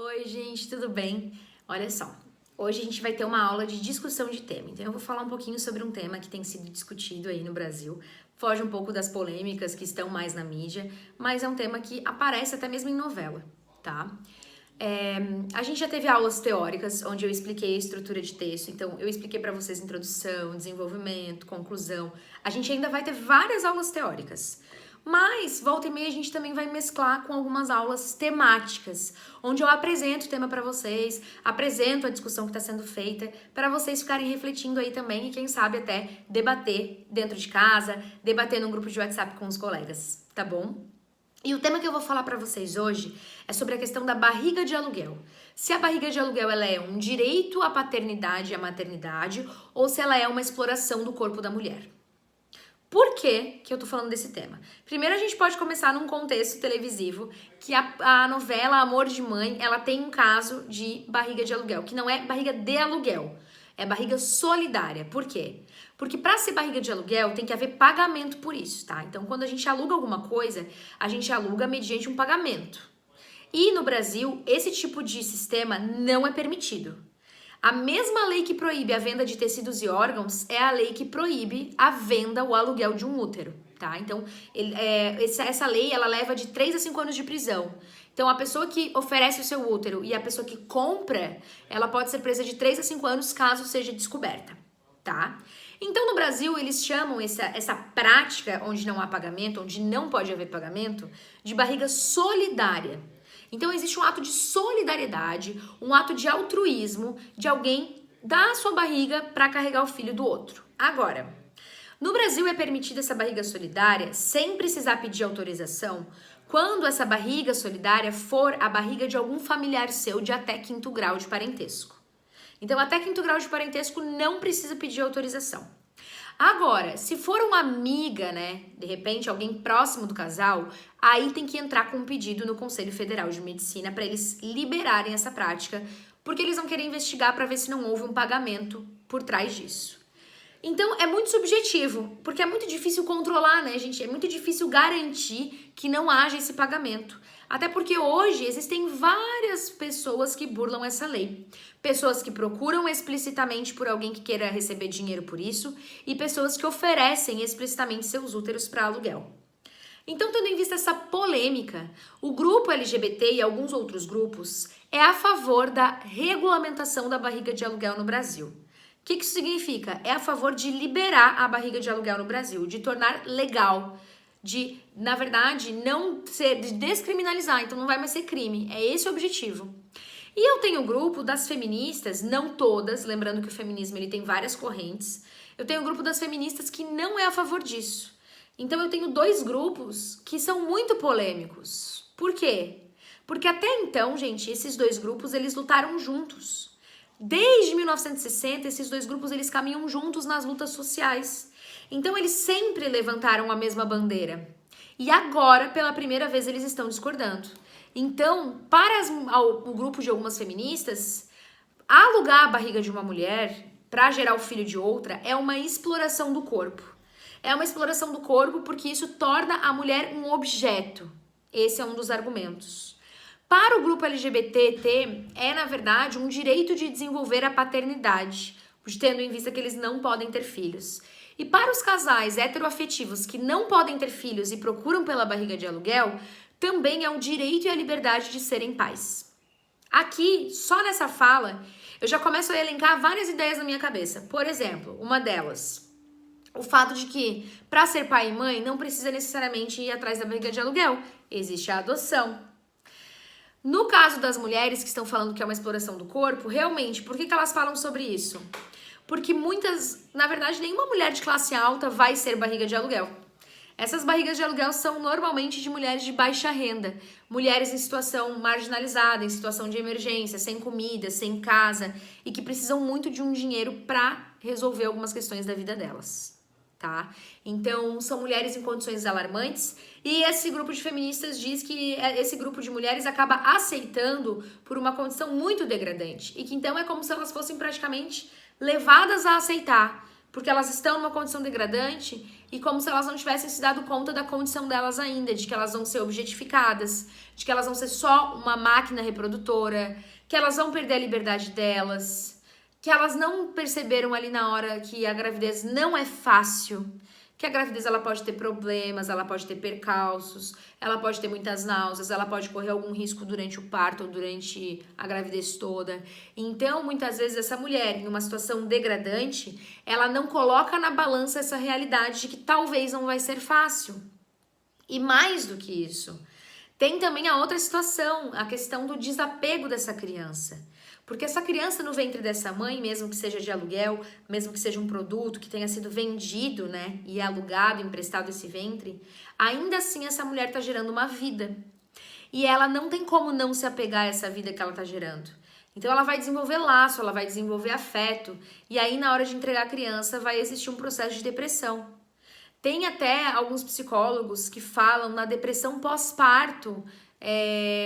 Oi, gente, tudo bem? Olha só, hoje a gente vai ter uma aula de discussão de tema. Então, eu vou falar um pouquinho sobre um tema que tem sido discutido aí no Brasil. Foge um pouco das polêmicas que estão mais na mídia, mas é um tema que aparece até mesmo em novela, tá? A gente já teve aulas teóricas, onde eu expliquei a estrutura de texto. Então, eu expliquei para vocês introdução, desenvolvimento, conclusão. A gente ainda vai ter várias aulas teóricas. Mas, volta e meia, a gente também vai mesclar com algumas aulas temáticas, onde eu apresento o tema para vocês, apresento a discussão que está sendo feita, para vocês ficarem refletindo aí também e, quem sabe, até debater dentro de casa, debater num grupo de WhatsApp com os colegas, tá bom? E o tema que eu vou falar para vocês hoje é sobre a questão da barriga de aluguel. Se a barriga de aluguel ela é um direito à paternidade e à maternidade ou se ela é uma exploração do corpo da mulher. Por que eu tô falando desse tema? Primeiro, a gente pode começar num contexto televisivo que a novela Amor de Mãe, ela tem um caso de barriga de aluguel, que não é barriga de aluguel, é barriga solidária. Por quê? Porque para ser barriga de aluguel tem que haver pagamento por isso, tá? Então, quando a gente aluga alguma coisa, a gente aluga mediante um pagamento. E no Brasil, esse tipo de sistema não é permitido. A mesma lei que proíbe a venda de tecidos e órgãos é a lei que proíbe a venda ou aluguel de um útero, tá? Então, essa lei, ela leva de 3 a 5 anos de prisão. Então, a pessoa que oferece o seu útero e a pessoa que compra, ela pode ser presa de 3 a 5 anos caso seja descoberta, tá? Então, no Brasil, eles chamam essa prática onde não há pagamento, onde não pode haver pagamento, de barriga solidária. Então, existe um ato de solidariedade, um ato de altruísmo de alguém dar a sua barriga para carregar o filho do outro. Agora, no Brasil é permitida essa barriga solidária sem precisar pedir autorização quando essa barriga solidária for a barriga de algum familiar seu de até 5º grau de parentesco. Então, até 5º grau de parentesco não precisa pedir autorização. Agora, se for uma amiga, né, de repente alguém próximo do casal, aí tem que entrar com um pedido no Conselho Federal de Medicina para eles liberarem essa prática, porque eles vão querer investigar para ver se não houve um pagamento por trás disso. Então, é muito subjetivo, porque é muito difícil controlar, né, gente? É muito difícil garantir que não haja esse pagamento. Até porque hoje existem várias pessoas que burlam essa lei. Pessoas que procuram explicitamente por alguém que queira receber dinheiro por isso e pessoas que oferecem explicitamente seus úteros para aluguel. Então, tendo em vista essa polêmica, o grupo LGBT e alguns outros grupos é a favor da regulamentação da barriga de aluguel no Brasil. O que isso significa? É a favor de liberar a barriga de aluguel no Brasil, de tornar legal, de, na verdade, não ser, de descriminalizar, então não vai mais ser crime. É esse o objetivo. E eu tenho um grupo das feministas, não todas, lembrando que o feminismo ele tem várias correntes, eu tenho um grupo das feministas que não é a favor disso. Então eu tenho 2 grupos que são muito polêmicos. Por quê? Porque até então, gente, esses 2 grupos, eles lutaram juntos. Desde 1960, esses 2 grupos eles caminham juntos nas lutas sociais. Então, eles sempre levantaram a mesma bandeira. E agora, pela primeira vez, eles estão discordando. Então, para o grupo de algumas feministas, alugar a barriga de uma mulher para gerar o filho de outra é uma exploração do corpo. É uma exploração do corpo porque isso torna a mulher um objeto. Esse é um dos argumentos. Para o grupo LGBT, é, na verdade, um direito de desenvolver a paternidade, tendo em vista que eles não podem ter filhos. E para os casais heteroafetivos que não podem ter filhos e procuram pela barriga de aluguel, também é um direito e a liberdade de serem pais. Aqui, só nessa fala, eu já começo a elencar várias ideias na minha cabeça. Por exemplo, uma delas, o fato de que, para ser pai e mãe, não precisa necessariamente ir atrás da barriga de aluguel. Existe a adoção. No caso das mulheres que estão falando que é uma exploração do corpo, realmente, por que elas falam sobre isso? Porque muitas, na verdade, nenhuma mulher de classe alta vai ser barriga de aluguel. Essas barrigas de aluguel são normalmente de mulheres de baixa renda, mulheres em situação marginalizada, em situação de emergência, sem comida, sem casa e que precisam muito de um dinheiro para resolver algumas questões da vida delas. Tá? Então, são mulheres em condições alarmantes e esse grupo de feministas diz que esse grupo de mulheres acaba aceitando por uma condição muito degradante e que então é como se elas fossem praticamente levadas a aceitar porque elas estão numa condição degradante e como se elas não tivessem se dado conta da condição delas ainda, de que elas vão ser objetificadas, de que elas vão ser só uma máquina reprodutora, que elas vão perder a liberdade delas, que elas não perceberam ali na hora que a gravidez não é fácil, que a gravidez ela pode ter problemas, ela pode ter percalços, ela pode ter muitas náuseas, ela pode correr algum risco durante o parto ou durante a gravidez toda. Então, muitas vezes essa mulher em uma situação degradante, ela não coloca na balança essa realidade de que talvez não vai ser fácil. E mais do que isso, tem também a outra situação, a questão do desapego dessa criança. Porque essa criança no ventre dessa mãe, mesmo que seja de aluguel, mesmo que seja um produto que tenha sido vendido, né, e alugado, emprestado esse ventre, ainda assim essa mulher está gerando uma vida. E ela não tem como não se apegar a essa vida que ela está gerando. Então ela vai desenvolver laço, ela vai desenvolver afeto, e aí na hora de entregar a criança vai existir um processo de depressão. Tem até alguns psicólogos que falam na depressão pós-parto,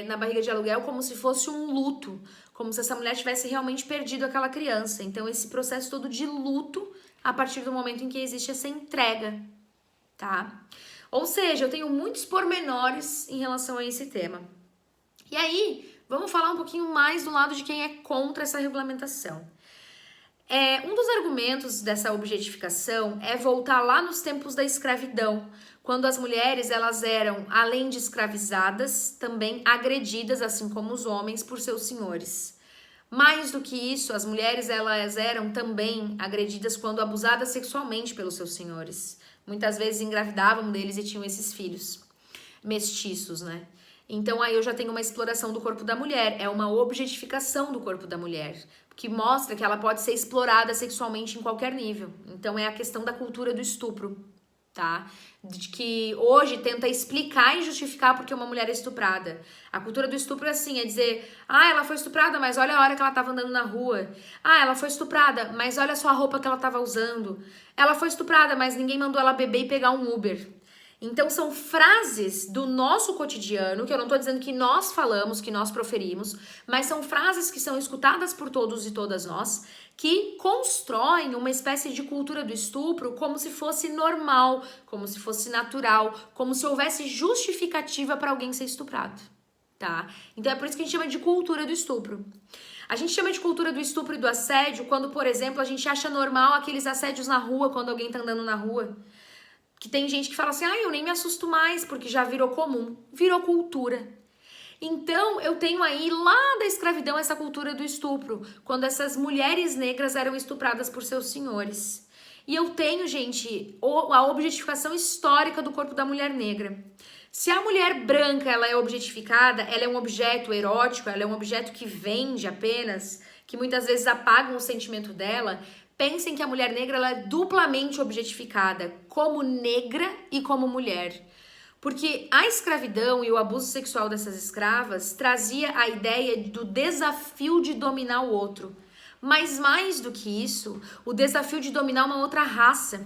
na barriga de aluguel, como se fosse um luto, como se essa mulher tivesse realmente perdido aquela criança. Então, esse processo todo de luto a partir do momento em que existe essa entrega, tá? Ou seja, eu tenho muitos pormenores em relação a esse tema. E aí, vamos falar um pouquinho mais do lado de quem é contra essa regulamentação. Um dos argumentos dessa objetificação é voltar lá nos tempos da escravidão, quando as mulheres elas eram, além de escravizadas, também agredidas, assim como os homens, por seus senhores. Mais do que isso, as mulheres elas eram também agredidas quando abusadas sexualmente pelos seus senhores. Muitas vezes engravidavam deles e tinham esses filhos mestiços, né? Então aí eu já tenho uma exploração do corpo da mulher, é uma objetificação do corpo da mulher, que mostra que ela pode ser explorada sexualmente em qualquer nível. Então é a questão da cultura do estupro, tá? De que hoje tenta explicar e justificar porque uma mulher é estuprada. A cultura do estupro é assim, é dizer, ela foi estuprada, mas olha a hora que ela estava andando na rua. Ela foi estuprada, mas olha só a roupa que ela estava usando. Ela foi estuprada, mas ninguém mandou ela beber e pegar um Uber. Então são frases do nosso cotidiano, que eu não estou dizendo que nós falamos, que nós proferimos, mas são frases que são escutadas por todos e todas nós, que constroem uma espécie de cultura do estupro como se fosse normal, como se fosse natural, como se houvesse justificativa para alguém ser estuprado, tá? Então é por isso que a gente chama de cultura do estupro. A gente chama de cultura do estupro e do assédio quando, por exemplo, a gente acha normal aqueles assédios na rua, quando alguém tá andando na rua. Que tem gente que fala assim, eu nem me assusto mais, porque já virou comum, virou cultura. Então, eu tenho aí lá da escravidão essa cultura do estupro, quando essas mulheres negras eram estupradas por seus senhores. E eu tenho, gente, a objetificação histórica do corpo da mulher negra. Se a mulher branca ela é objetificada, ela é um objeto erótico, ela é um objeto que vende apenas, que muitas vezes apagam o sentimento dela. Pensem que a mulher negra ela é duplamente objetificada, como negra e como mulher. Porque a escravidão e o abuso sexual dessas escravas trazia a ideia do desafio de dominar o outro. Mas mais do que isso, o desafio de dominar uma outra raça.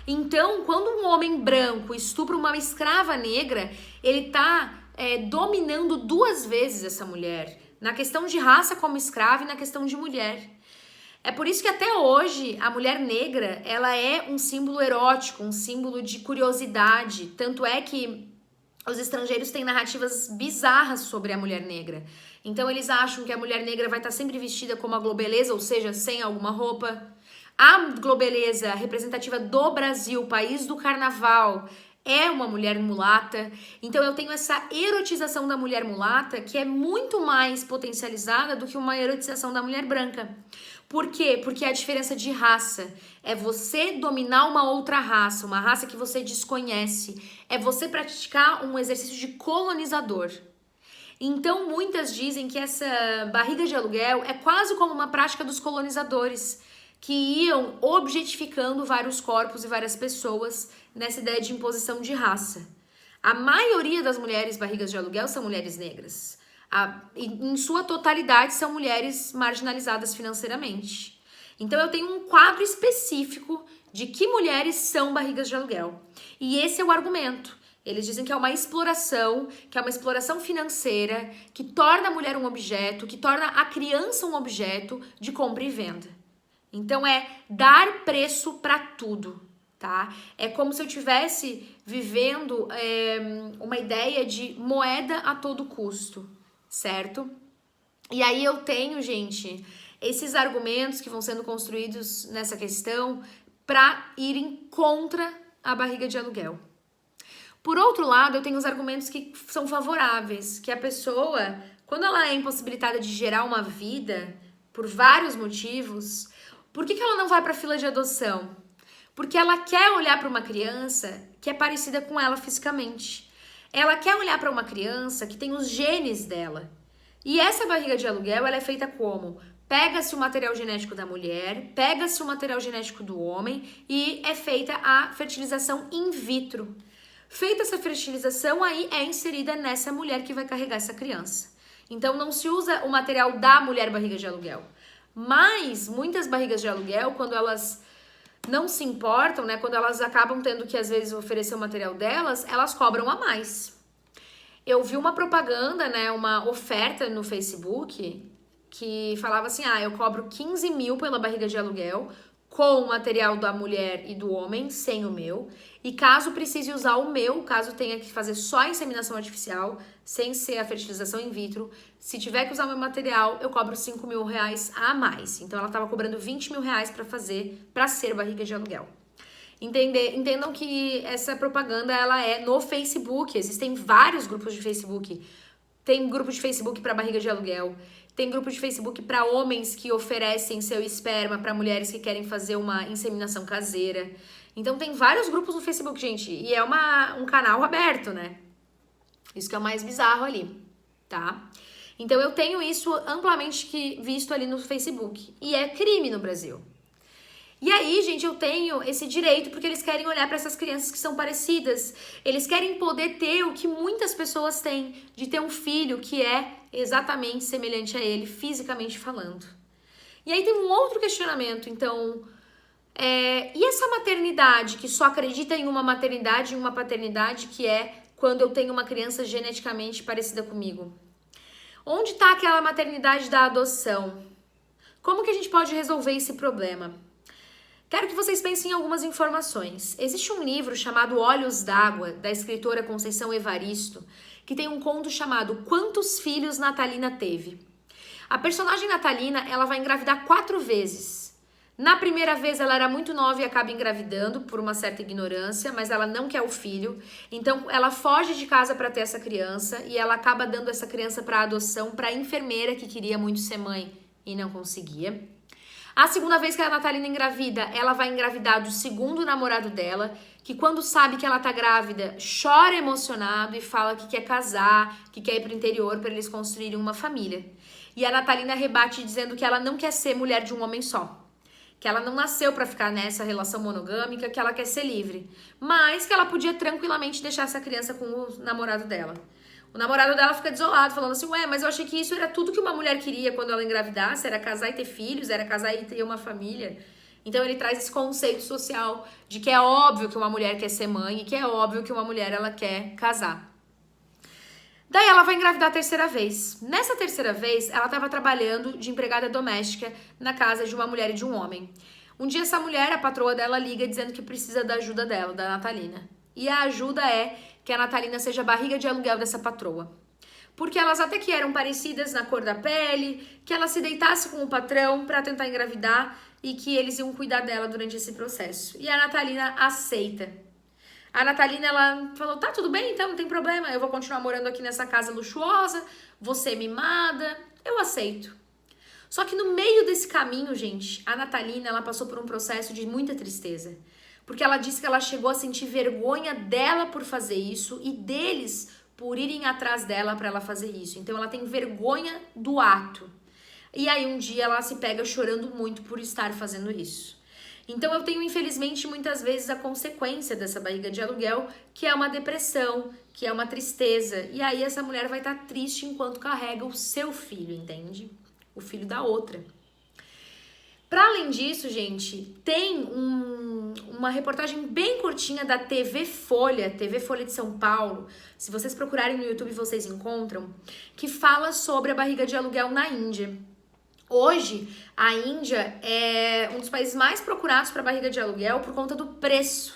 Então, quando um homem branco estupra uma escrava negra, ele está dominando duas vezes essa mulher. Na questão de raça como escrava e na questão de mulher. É por isso que até hoje a mulher negra, ela é um símbolo erótico, um símbolo de curiosidade. Tanto é que os estrangeiros têm narrativas bizarras sobre a mulher negra. Então eles acham que a mulher negra vai estar sempre vestida como a globeleza, ou seja, sem alguma roupa. A globeleza representativa do Brasil, país do carnaval, é uma mulher mulata. Então eu tenho essa erotização da mulher mulata que é muito mais potencializada do que uma erotização da mulher branca. Por quê? Porque é a diferença de raça. É você dominar uma outra raça, uma raça que você desconhece. É você praticar um exercício de colonizador. Então, muitas dizem que essa barriga de aluguel é quase como uma prática dos colonizadores, que iam objetificando vários corpos e várias pessoas nessa ideia de imposição de raça. A maioria das mulheres barrigas de aluguel são mulheres negras. Em sua totalidade são mulheres marginalizadas financeiramente. Então eu tenho um quadro específico de que mulheres são barrigas de aluguel. E esse é o argumento. Eles dizem que é uma exploração financeira, que torna a mulher um objeto, que torna a criança um objeto de compra e venda. Então é dar preço para tudo, tá? É como se eu tivesse vivendo uma ideia de moeda a todo custo, certo? E aí eu tenho, gente, esses argumentos que vão sendo construídos nessa questão para irem contra a barriga de aluguel. Por outro lado, eu tenho os argumentos que são favoráveis, que a pessoa, quando ela é impossibilitada de gerar uma vida, por vários motivos, por que ela não vai para a fila de adoção? Porque ela quer olhar para uma criança que é parecida com ela fisicamente. Ela quer olhar para uma criança que tem os genes dela. E essa barriga de aluguel, ela é feita como? Pega-se o material genético da mulher, pega-se o material genético do homem e é feita a fertilização in vitro. Feita essa fertilização, aí é inserida nessa mulher que vai carregar essa criança. Então não se usa o material da mulher barriga de aluguel. Mas muitas barrigas de aluguel, quando elas não se importam, né, quando elas acabam tendo que às vezes oferecer o material delas, elas cobram a mais. Eu vi uma propaganda, né, uma oferta no Facebook que falava assim, eu cobro 15 mil pela barriga de aluguel com o material da mulher e do homem, sem o meu. E caso precise usar o meu, caso tenha que fazer só a inseminação artificial, sem ser a fertilização in vitro, se tiver que usar o meu material, eu cobro 5 mil reais a mais. Então ela estava cobrando 20 mil reais para ser barriga de aluguel. Entendam que essa propaganda ela é no Facebook. Existem vários grupos de Facebook. Tem grupo de Facebook para barriga de aluguel. Tem grupo de Facebook para homens que oferecem seu esperma para mulheres que querem fazer uma inseminação caseira. Então tem vários grupos no Facebook, gente. E é um canal aberto, né? Isso que é o mais bizarro ali, tá? Então eu tenho isso amplamente visto ali no Facebook. E é crime no Brasil. E aí, gente, eu tenho esse direito porque eles querem olhar para essas crianças que são parecidas. Eles querem poder ter o que muitas pessoas têm, de ter um filho que é exatamente semelhante a ele, fisicamente falando. E aí tem um outro questionamento, então, e essa maternidade que só acredita em uma maternidade e uma paternidade que é quando eu tenho uma criança geneticamente parecida comigo? Onde está aquela maternidade da adoção? Como que a gente pode resolver esse problema? Quero que vocês pensem em algumas informações. Existe um livro chamado Olhos d'Água, da escritora Conceição Evaristo, que tem um conto chamado Quantos Filhos Natalina Teve? A personagem Natalina, ela vai engravidar 4 vezes. Na primeira vez ela era muito nova e acaba engravidando por uma certa ignorância, mas ela não quer o filho. Então ela foge de casa para ter essa criança e ela acaba dando essa criança para adoção para a enfermeira que queria muito ser mãe e não conseguia. A segunda vez que a Natalina engravida, ela vai engravidar do segundo namorado dela, que quando sabe que ela tá grávida, chora emocionado e fala que quer casar, que quer ir pro interior para eles construírem uma família. E a Natalina rebate dizendo que ela não quer ser mulher de um homem só, que ela não nasceu para ficar nessa relação monogâmica, que ela quer ser livre, mas que ela podia tranquilamente deixar essa criança com o namorado dela. O namorado dela fica desolado, falando assim, mas eu achei que isso era tudo que uma mulher queria quando ela engravidasse, era casar e ter filhos, era casar e ter uma família. Então ele traz esse conceito social de que é óbvio que uma mulher quer ser mãe e que é óbvio que uma mulher ela quer casar. Daí ela vai engravidar a terceira vez. Nessa terceira vez, ela estava trabalhando de empregada doméstica na casa de uma mulher e de um homem. Um dia essa mulher, a patroa dela, liga dizendo que precisa da ajuda dela, da Natalina. E a ajuda é que a Natalina seja a barriga de aluguel dessa patroa. Porque elas até que eram parecidas na cor da pele, que ela se deitasse com o patrão para tentar engravidar e que eles iam cuidar dela durante esse processo. E a Natalina aceita. A Natalina, ela falou, tá, tudo bem, então, não tem problema, eu vou continuar morando aqui nessa casa luxuosa, vou ser mimada, eu aceito. Só que no meio desse caminho, gente, a Natalina, ela passou por um processo de muita tristeza. Porque ela disse que ela chegou a sentir vergonha dela por fazer isso e deles por irem atrás dela para ela fazer isso. Então ela tem vergonha do ato. E aí um dia ela se pega chorando muito por estar fazendo isso. Então eu tenho, infelizmente, muitas vezes a consequência dessa barriga de aluguel, que é uma depressão, que é uma tristeza. E aí essa mulher vai estar triste enquanto carrega o seu filho, entende? O filho da outra. Para além disso, gente, tem uma reportagem bem curtinha da TV Folha de São Paulo. Se vocês procurarem no YouTube, vocês encontram, que fala sobre a barriga de aluguel na Índia. Hoje, a Índia é um dos países mais procurados para barriga de aluguel por conta do preço.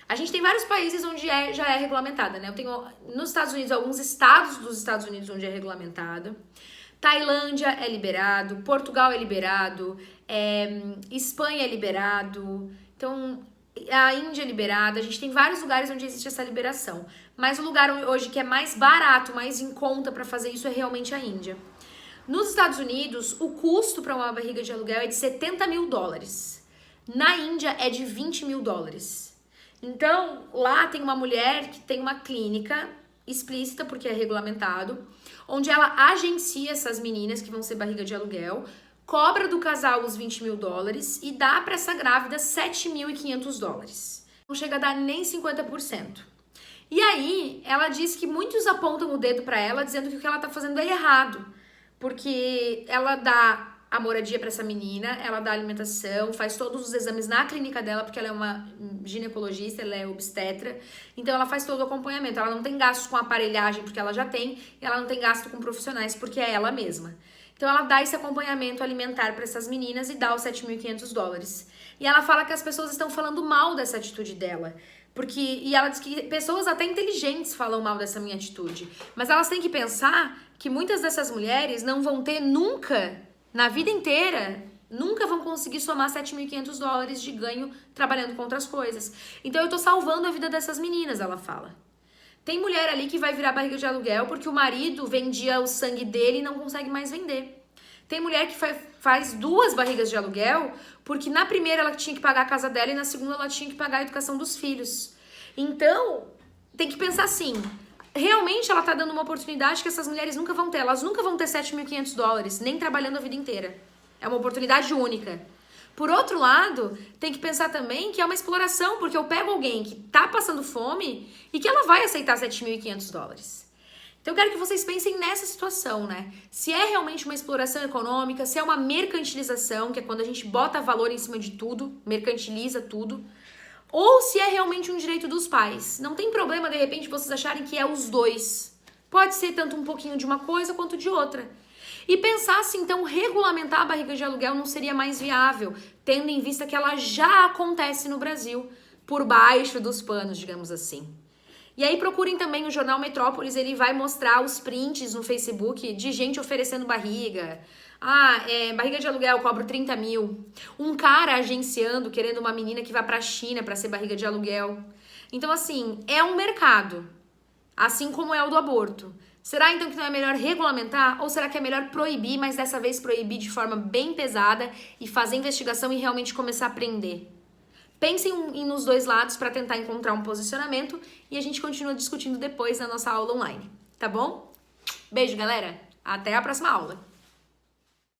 A gente tem vários países onde já é regulamentada, né? Eu tenho nos Estados Unidos, alguns estados dos Estados Unidos onde é regulamentado. Tailândia é liberado, Portugal é liberado, Espanha é liberado. Então, a Índia é liberada. A gente tem vários lugares onde existe essa liberação. Mas o lugar hoje que é mais barato, mais em conta para fazer isso é realmente a Índia. Nos Estados Unidos, o custo para uma barriga de aluguel é de $70 mil. Na Índia é de $20 mil. Então, lá tem uma mulher que tem uma clínica explícita, porque é regulamentado, onde ela agencia essas meninas que vão ser barriga de aluguel, cobra do casal os $20 mil e dá para essa grávida $7.500. Não chega a dar nem 50%. E aí, ela diz que muitos apontam o dedo para ela, dizendo que o que ela tá fazendo é errado. Porque ela dá a moradia para essa menina, ela dá alimentação, faz todos os exames na clínica dela, porque ela é uma ginecologista, ela é obstetra, então ela faz todo o acompanhamento. Ela não tem gasto com aparelhagem, porque ela já tem, e ela não tem gasto com profissionais, porque é ela mesma. Então ela dá esse acompanhamento alimentar para essas meninas e dá os $7.500. E ela fala que as pessoas estão falando mal dessa atitude dela. E ela diz que pessoas até inteligentes falam mal dessa minha atitude. Mas elas têm que pensar que muitas dessas mulheres não vão ter nunca, na vida inteira, nunca vão conseguir somar $7.500 de ganho trabalhando com outras coisas. Então eu tô salvando a vida dessas meninas, ela fala. Tem mulher ali que vai virar barriga de aluguel porque o marido vendia o sangue dele e não consegue mais vender. Tem mulher que faz 2 barrigas de aluguel porque na primeira ela tinha que pagar a casa dela e na segunda ela tinha que pagar a educação dos filhos. Então, tem que pensar assim, realmente ela tá dando uma oportunidade que essas mulheres nunca vão ter. Elas nunca vão ter $7.500, nem trabalhando a vida inteira. É uma oportunidade única. Por outro lado, tem que pensar também que é uma exploração, porque eu pego alguém que tá passando fome e que ela vai aceitar $7.500. Então eu quero que vocês pensem nessa situação, né? Se é realmente uma exploração econômica, se é uma mercantilização, que é quando a gente bota valor em cima de tudo, mercantiliza tudo, ou se é realmente um direito dos pais. Não tem problema, de repente, vocês acharem que é os dois. Pode ser tanto um pouquinho de uma coisa quanto de outra. E pensar se então regulamentar a barriga de aluguel não seria mais viável, tendo em vista que ela já acontece no Brasil, por baixo dos panos, digamos assim. E aí procurem também o Jornal Metrópolis, ele vai mostrar os prints no Facebook de gente oferecendo barriga. Barriga de aluguel, eu cobro 30 mil. Um cara agenciando, querendo uma menina que vá pra China pra ser barriga de aluguel. Então, assim, é um mercado, assim como é o do aborto. Será então que não é melhor regulamentar ou será que é melhor proibir, mas dessa vez proibir de forma bem pesada e fazer investigação e realmente começar a prender? Pensem nos dois lados para tentar encontrar um posicionamento e a gente continua discutindo depois na nossa aula online, tá bom? Beijo, galera! Até a próxima aula!